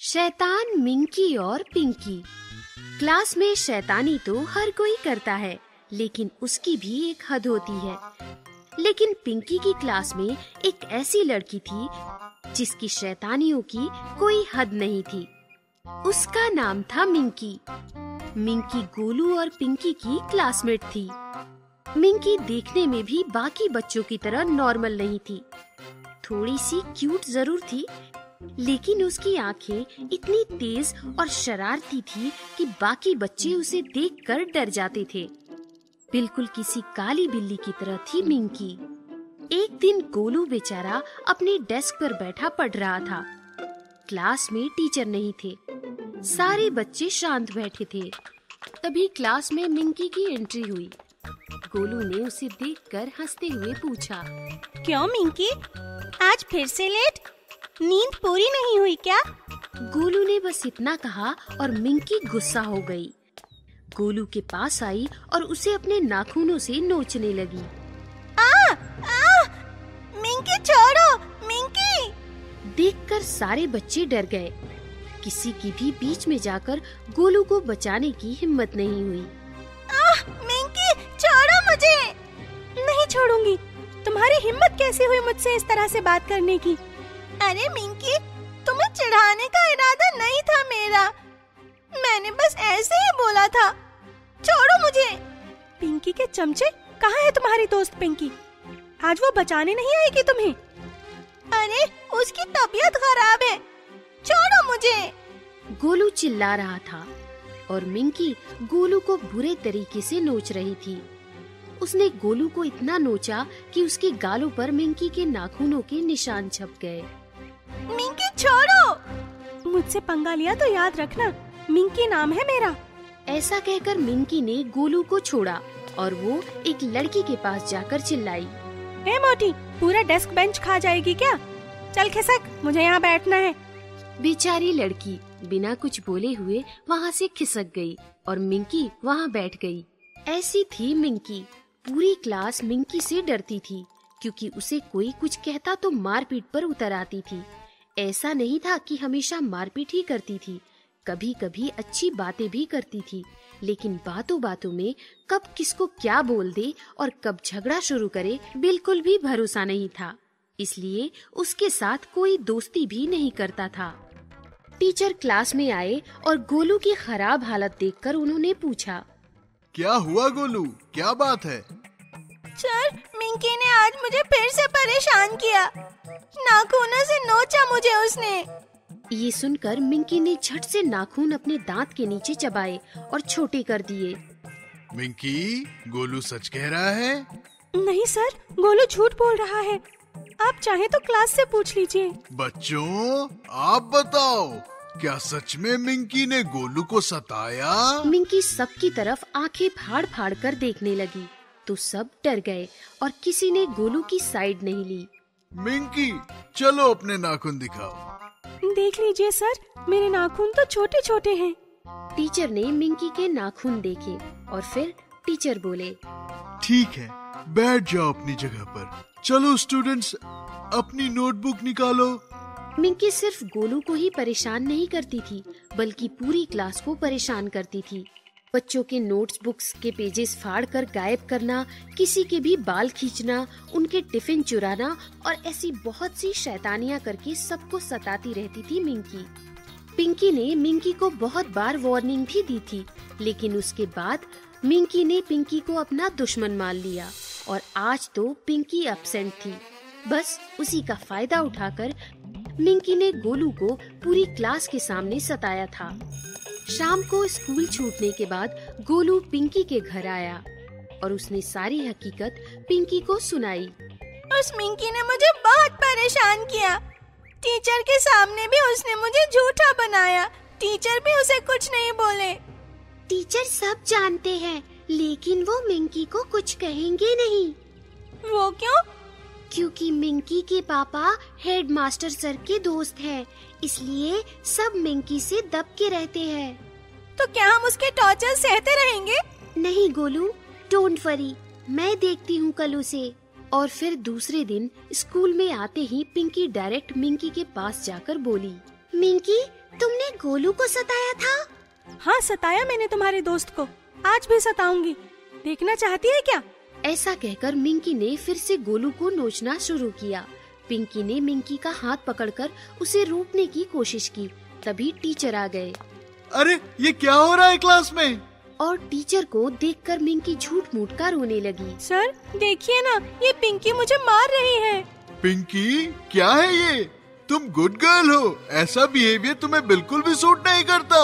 शैतान मिंकी और पिंकी। क्लास में शैतानी तो हर कोई करता है, लेकिन उसकी भी एक हद होती है। लेकिन पिंकी की क्लास में एक ऐसी लड़की थी जिसकी शैतानियों की कोई हद नहीं थी। उसका नाम था मिंकी। मिंकी गोलू और पिंकी की क्लासमेट थी। मिंकी देखने में भी बाकी बच्चों की तरह नॉर्मल नहीं थी। थोड़ी सी क्यूट जरूर थी, लेकिन उसकी आंखें इतनी तेज और शरारती थी कि बाकी बच्चे उसे देखकर डर जाते थे। बिल्कुल किसी काली बिल्ली की तरह थी मिंकी। एक दिन गोलू बेचारा अपने डेस्क पर बैठा पढ़ रहा था। क्लास में टीचर नहीं थे, सारे बच्चे शांत बैठे थे। तभी क्लास में मिंकी की एंट्री हुई। गोलू ने उसे देखकर हंसते हुए पूछा, क्यों मिंकी, आज फिर से लेट? नींद पूरी नहीं हुई क्या? गोलू ने बस इतना कहा और मिंकी गुस्सा हो गई। गोलू के पास आई और उसे अपने नाखूनों से नोचने लगी। मिंकी छोड़ो, मिंकी! देखकर सारे बच्चे डर गए। किसी की भी बीच में जाकर गोलू को बचाने की हिम्मत नहीं हुई। मिंकी छोड़ो मुझे! नहीं छोड़ूंगी। तुम्हारी हिम्मत कैसे हुई मुझसे इस तरह से बात करने की? अरे मिंकी, तुम्हें चिढ़ाने का इरादा नहीं था मेरा। मैंने बस ऐसे ही बोला था। छोड़ो मुझे। पिंकी के चमचे, कहाँ है तुम्हारी दोस्त पिंकी? आज वो बचाने नहीं आएगी तुम्हें? अरे उसकी तबीयत खराब है, छोड़ो मुझे। गोलू चिल्ला रहा था और मिंकी गोलू को बुरे तरीके से नोच रही थी। उसने गोलू को इतना नोचा कि उसके गालों पर मिंकी के नाखूनों के निशान छप गए। मिंकी छोड़ो! मुझसे पंगा लिया तो याद रखना, मिंकी नाम है मेरा। ऐसा कहकर मिंकी ने गोलू को छोड़ा और वो एक लड़की के पास जाकर चिल्लाई, ए मोटी, पूरा डेस्क बेंच खा जाएगी क्या? चल खिसक, मुझे यहाँ बैठना है। बेचारी लड़की बिना कुछ बोले हुए वहाँ से खिसक गई और मिंकी वहाँ बैठ गई। ऐसी थी मिंकी। पूरी क्लास मिंकी से डरती थी, क्योंकि उसे कोई कुछ कहता तो मारपीट पर उतर आती थी। ऐसा नहीं था कि हमेशा मारपीट ही करती थी, कभी कभी अच्छी बातें भी करती थी, लेकिन बातों बातों में कब किसको क्या बोल दे और कब झगड़ा शुरू करे बिल्कुल भी भरोसा नहीं था। इसलिए उसके साथ कोई दोस्ती भी नहीं करता था। टीचर क्लास में आए और गोलू की खराब हालत देखकर उन्होंने पूछा, क्या हुआ गोलू, क्या बात है? सर, मिंकी ने आज मुझे फिर से परेशान किया। नाखूनों से नोचा मुझे उसने। ये सुनकर मिंकी ने झट से नाखून अपने दांत के नीचे चबाए और छोटे कर दिए। मिंकी, गोलू सच कह रहा है? नहीं सर, गोलू झूठ बोल रहा है। आप चाहे तो क्लास से पूछ लीजिए। बच्चों, आप बताओ, क्या सच में मिंकी ने गोलू को सताया? मिंकी सबकी तरफ आंखें फाड़ फाड़ कर देखने लगी तो सब डर गए और किसी ने गोलू की साइड नहीं ली। मिंकी, चलो अपने नाखून दिखाओ। देख लीजिए सर, मेरे नाखून तो छोटे छोटे हैं। टीचर ने मिंकी के नाखून देखे और फिर टीचर बोले, ठीक है, बैठ जाओ अपनी जगह पर। चलो स्टूडेंट्स, अपनी नोटबुक निकालो। मिंकी सिर्फ गोलू को ही परेशान नहीं करती थी, बल्कि पूरी क्लास को परेशान करती थी। बच्चों के नोट्स बुक्स के पेजेस फाड़ कर गायब करना, किसी के भी बाल खींचना, उनके टिफिन चुराना और ऐसी बहुत सी शैतानियां करके सबको सताती रहती थी मिंकी। पिंकी ने मिंकी को बहुत बार वार्निंग भी दी थी, लेकिन उसके बाद मिंकी ने पिंकी को अपना दुश्मन मान लिया और आज तो पिंकी एब्सेंट थी। बस उसी का फायदा उठाकर मिंकी ने गोलू को पूरी क्लास के सामने सताया था। शाम को स्कूल छूटने के बाद गोलू पिंकी के घर आया और उसने सारी हकीकत पिंकी को सुनाई। उस मिंकी ने मुझे बहुत परेशान किया। टीचर के सामने भी उसने मुझे झूठा बनाया। टीचर भी उसे कुछ नहीं बोले। टीचर सब जानते हैं, लेकिन वो मिंकी को कुछ कहेंगे नहीं। वो क्यों? क्योंकि मिंकी के पापा हेडमास्टर सर के दोस्त हैं, इसलिए सब मिंकी से दब के रहते हैं। तो क्या हम उसके टॉर्चर सहते रहेंगे? नहीं गोलू, डोंट वरी, मैं देखती हूँ कल उसे। और फिर दूसरे दिन स्कूल में आते ही पिंकी डायरेक्ट मिंकी के पास जाकर बोली, मिंकी, तुमने गोलू को सताया था? हाँ, सताया मैंने तुम्हारे दोस्त को, आज भी सताऊंगी। देखना चाहती है क्या? ऐसा कहकर मिंकी ने फिर से गोलू को नोचना शुरू किया। पिंकी ने मिंकी का हाथ पकड़कर उसे रोकने की कोशिश की। तभी टीचर आ गए। अरे ये क्या हो रहा है क्लास में? और टीचर को देखकर मिंकी झूठ मूठ कर रोने लगी। सर देखिए ना, ये पिंकी मुझे मार रही है। पिंकी, क्या है ये? तुम गुड गर्ल हो, ऐसा बिहेवियर तुम्हें बिल्कुल भी सूट नहीं करता।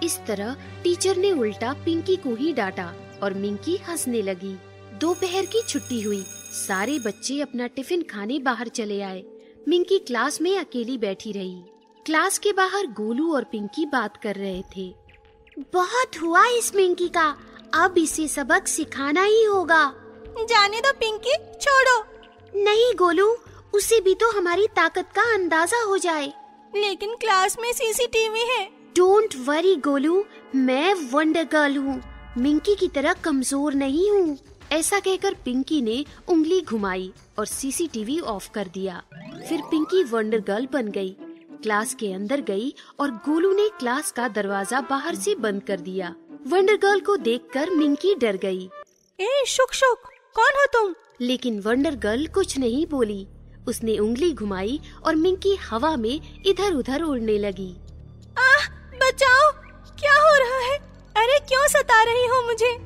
इस तरह टीचर ने उल्टा पिंकी को ही डांटा और मिंकी हंसने लगी। दोपहर की छुट्टी हुई। सारे बच्चे अपना टिफिन खाने बाहर चले आए। मिंकी क्लास में अकेली बैठी रही। क्लास के बाहर गोलू और पिंकी बात कर रहे थे। बहुत हुआ इस मिंकी का, अब इसे सबक सिखाना ही होगा। जाने दो पिंकी, छोड़ो। नहीं गोलू, उसे भी तो हमारी ताकत का अंदाजा हो जाए। लेकिन क्लास में सीसीटीवी है। डोंट वरी गोलू, मैं वंडर गर्ल हूँ, मिंकी की तरह कमजोर नहीं हूँ। ऐसा कहकर पिंकी ने उंगली घुमाई और सीसीटीवी ऑफ कर दिया। फिर पिंकी वंडर गर्ल बन गई। क्लास के अंदर गई और गोलू ने क्लास का दरवाजा बाहर से बंद कर दिया। वंडर गर्ल को देखकर मिंकी डर गई। ए शुक शुक, कौन हो तुम? लेकिन वंडर गर्ल कुछ नहीं बोली। उसने उंगली घुमाई और मिंकी हवा में इधर उधर उड़ने लगी। बचाओ, क्या हो रहा है? अरे क्यों सता रही हो मुझे?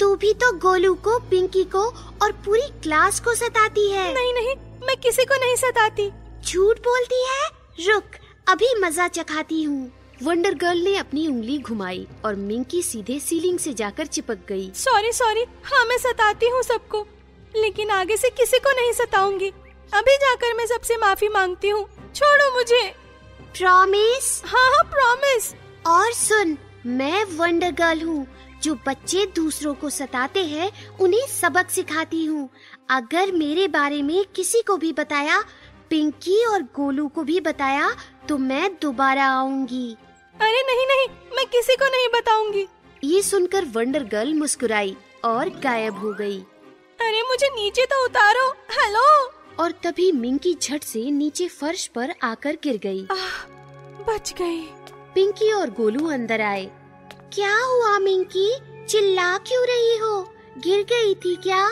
तू भी तो गोलू को, पिंकी को और पूरी क्लास को सताती है। नहीं नहीं, मैं किसी को नहीं सताती। झूठ बोलती है। रुक, अभी मजा चखाती हूँ। वंडर गर्ल ने अपनी उंगली घुमाई और मिंकी सीधे सीलिंग से जाकर चिपक गई। सॉरी सॉरी, हाँ मैं सताती हूँ सबको, लेकिन आगे से किसी को नहीं सताऊंगी। अभी जाकर मैं सबसे माफी मांगती हूँ, छोड़ो मुझे। प्रॉमिस? हाँ हाँ प्रॉमिस। और सुन, मैं वंडर गर्ल हूँ, जो बच्चे दूसरों को सताते हैं उन्हें सबक सिखाती हूँ। अगर मेरे बारे में किसी को भी बताया, पिंकी और गोलू को भी बताया, तो मैं दोबारा आऊंगी। अरे नहीं नहीं, मैं किसी को नहीं बताऊंगी। ये सुनकर वंडर गर्ल मुस्कुराई और गायब हो गई। अरे मुझे नीचे तो उतारो, हेलो। और तभी मिंकी झट से नीचे फर्श पर आकर गिर गई। बच गई। पिंकी और गोलू अंदर आए। क्या हुआ मिंकी, चिल्ला क्यों रही हो? गिर गई थी क्या?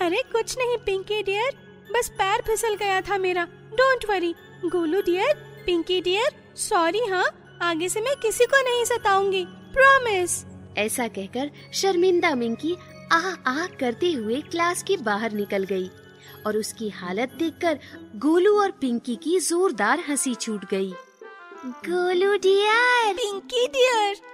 अरे कुछ नहीं पिंकी डियर, बस पैर फिसल गया था मेरा। Don't worry. Golu dear, Pinky dear, sorry. हाँ, आगे से मैं किसी को नहीं सताऊंगी, प्रॉमिस। ऐसा कहकर शर्मिंदा मिंकी आह आह करते हुए क्लास के बाहर निकल गई और उसकी हालत देखकर गोलू और पिंकी की जोरदार हंसी छूट गई। Golu dear, Pinky dear.